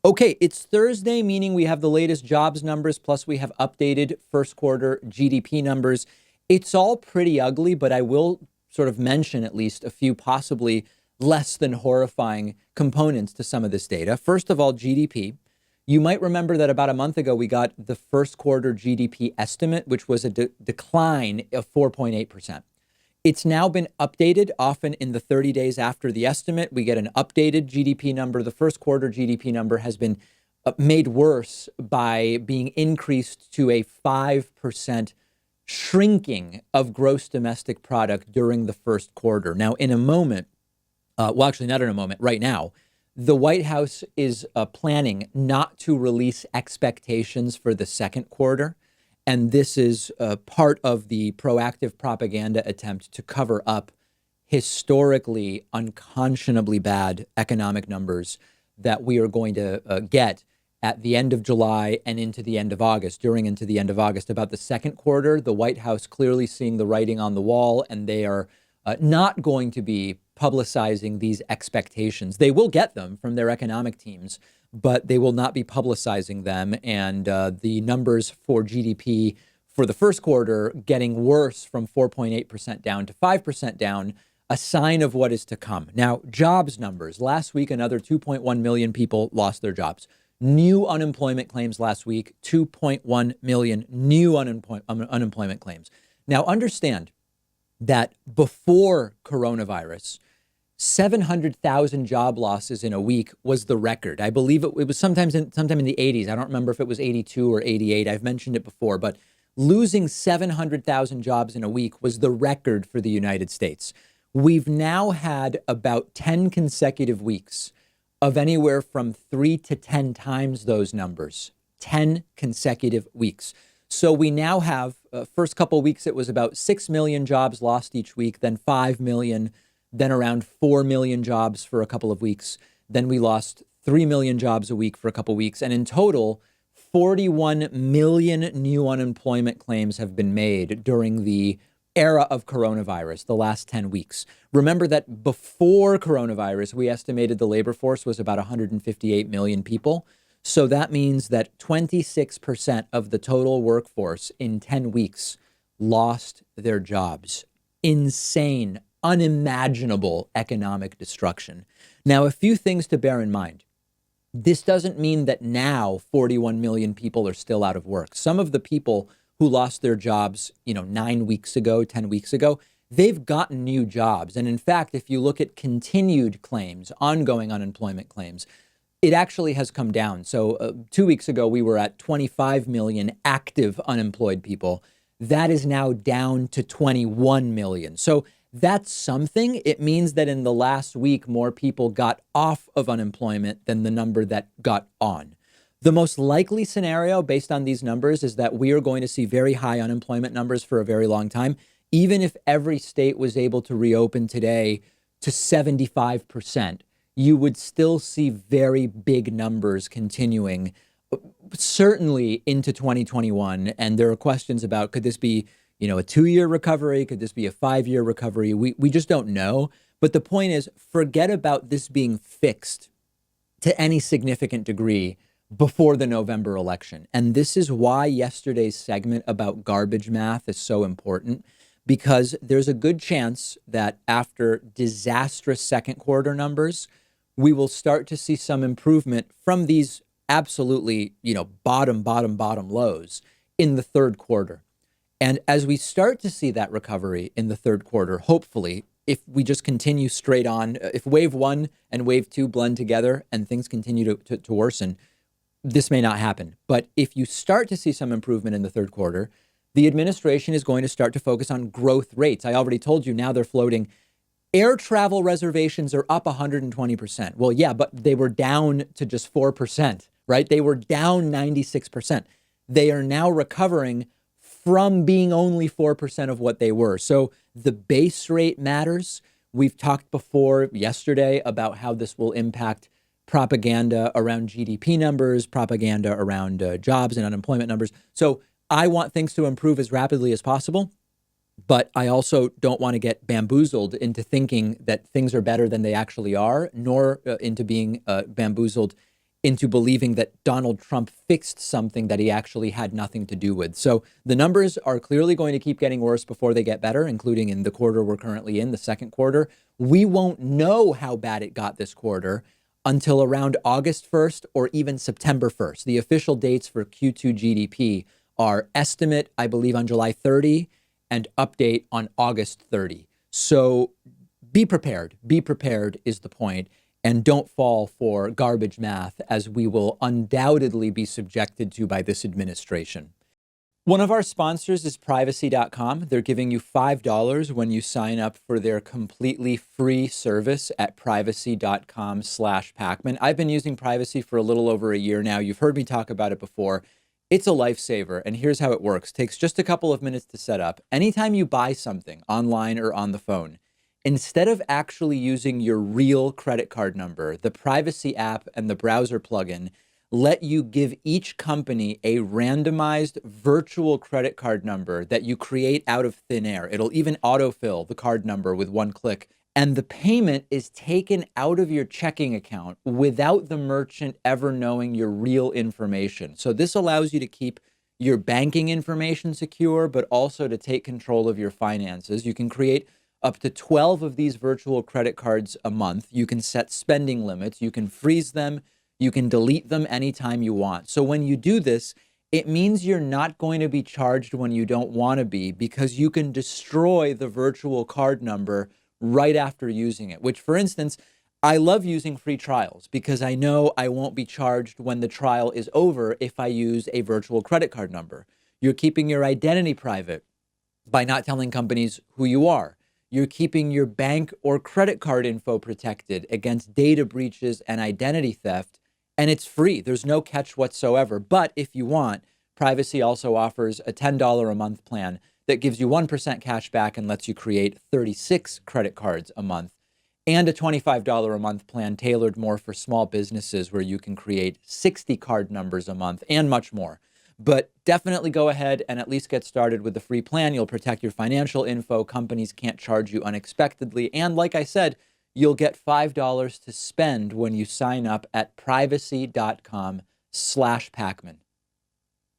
Okay, it's Thursday, meaning we have the latest jobs numbers, plus we have updated first quarter GDP numbers. It's all pretty ugly, but I will sort of mention at least a few possibly less than horrifying components to some of this data. First of all, GDP. You might remember that about a month ago, we got the first quarter GDP estimate, which was a decline of 4.8%. It's now been updated. Often in the 30 days after the estimate, we get an updated GDP number. The first quarter GDP number has been made worse by being increased to a 5% shrinking of gross domestic product during the first quarter. Now, in a moment, well, actually, not in a moment, right now, the White House is planning not to release expectations for the second quarter. And this is part of the proactive propaganda attempt to cover up historically unconscionably bad economic numbers that we are going to get at the end of July and into the end of August, during into the end of August. About the second quarter, the White House clearly seeing the writing on the wall, and they are not going to be publicizing these expectations. They will get them from their economic teams, but they will not be publicizing them. And the numbers for GDP for the first quarter getting worse from 4.8% down to 5% down, a sign of what is to come. Now, jobs numbers. Last week, another 2.1 million people lost their jobs. New unemployment claims last week, 2.1 million new unemployment claims. Now, understand that before coronavirus, 700,000 job losses in a week was the record. I believe it was sometime in the 80s. I don't remember if it was 82 or 88. I've mentioned it before, but losing 700,000 jobs in a week was the record for the United States. We've now had about 10 consecutive weeks of anywhere from 3 to 10 times those numbers, 10 consecutive weeks. So we now have, first couple of weeks, it was about 6 million jobs lost each week, then 5 million, then around 4 million jobs for a couple of weeks. Then we lost 3 million jobs a week for a couple of weeks. And in total, 41 million new unemployment claims have been made during the era of coronavirus, the last 10 weeks. Remember that before coronavirus, we estimated the labor force was about 158 million people. So that means that 26% of the total workforce in 10 weeks lost their jobs. Insane, unimaginable economic destruction. Now, a few things to bear in mind. This doesn't mean that now 41 million people are still out of work. Some of the people who lost their jobs, 9 weeks ago, 10 weeks ago, they've gotten new jobs. And in fact, if you look at continued claims, ongoing unemployment claims, it actually has come down. So 2 weeks ago, we were at 25 million active unemployed people. That is now down to 21 million. So that's something. It means that in the last week, more people got off of unemployment than the number that got on. The most likely scenario based on these numbers is that we are going to see very high unemployment numbers for a very long time. Even if every state was able to reopen today to 75%, you would still see very big numbers continuing, certainly into 2021. And there are questions about, could this be, a 2-year recovery? Could this be a 5-year recovery? We just don't know. But the point is, forget about this being fixed to any significant degree before the November election. And this is why yesterday's segment about garbage math is so important, because there's a good chance that after disastrous second quarter numbers, we will start to see some improvement from these absolutely, bottom lows in the third quarter. And as we start to see that recovery in the third quarter, hopefully, if we just continue straight on, if wave one and wave two blend together and things continue to worsen, this may not happen. But if you start to see some improvement in the third quarter, the administration is going to start to focus on growth rates. I already told you now they're floating. Air travel reservations are up 120%. Well, yeah, but they were down to just 4%, right? They were down 96%. They are now recovering from being only 4% of what they were. So the base rate matters. We've talked before yesterday about how this will impact propaganda around GDP numbers, propaganda around jobs and unemployment numbers. So I want things to improve as rapidly as possible, but I also don't want to get bamboozled into thinking that things are better than they actually are, nor into being bamboozled into believing that Donald Trump fixed something that he actually had nothing to do with. So the numbers are clearly going to keep getting worse before they get better, including in the quarter we're currently in, the second quarter. We won't know how bad it got this quarter until around August 1st or even September 1st. The official dates for Q2 GDP are estimate, I believe, on July 30 and update on August 30. So be prepared. Be prepared is the point. And don't fall for garbage math, as we will undoubtedly be subjected to by this administration. One of our sponsors is privacy.com. They're giving you $5 when you sign up for their completely free service at privacy.com/Pakman. I've been using Privacy for a little over a year now. You've heard me talk about it before. It's a lifesaver, and here's how it works. Takes just a couple of minutes to set up. Anytime you buy something online or on the phone, instead of actually using your real credit card number, the Privacy app and the browser plugin let you give each company a randomized virtual credit card number that you create out of thin air. It'll even autofill the card number with one click. And the payment is taken out of your checking account without the merchant ever knowing your real information. So this allows you to keep your banking information secure, but also to take control of your finances. You can create up to 12 of these virtual credit cards a month. You can set spending limits. You can freeze them. You can delete them anytime you want. So when you do this, it means you're not going to be charged when you don't want to be, because you can destroy the virtual card number right after using it, which, for instance, I love using free trials because I know I won't be charged when the trial is over if I use a virtual credit card number. You're keeping your identity private by not telling companies who you are. You're keeping your bank or credit card info protected against data breaches and identity theft, and it's free. There's no catch whatsoever. But if you want, Privacy also offers a $10 a month plan that gives you 1% cash back and lets you create 36 credit cards a month, and a $25 a month plan tailored more for small businesses where you can create 60 card numbers a month and much more. But definitely go ahead and at least get started with the free plan. You'll protect your financial info. Companies can't charge you unexpectedly. And like I said, you'll get $5 to spend when you sign up at privacy.com/Pakman.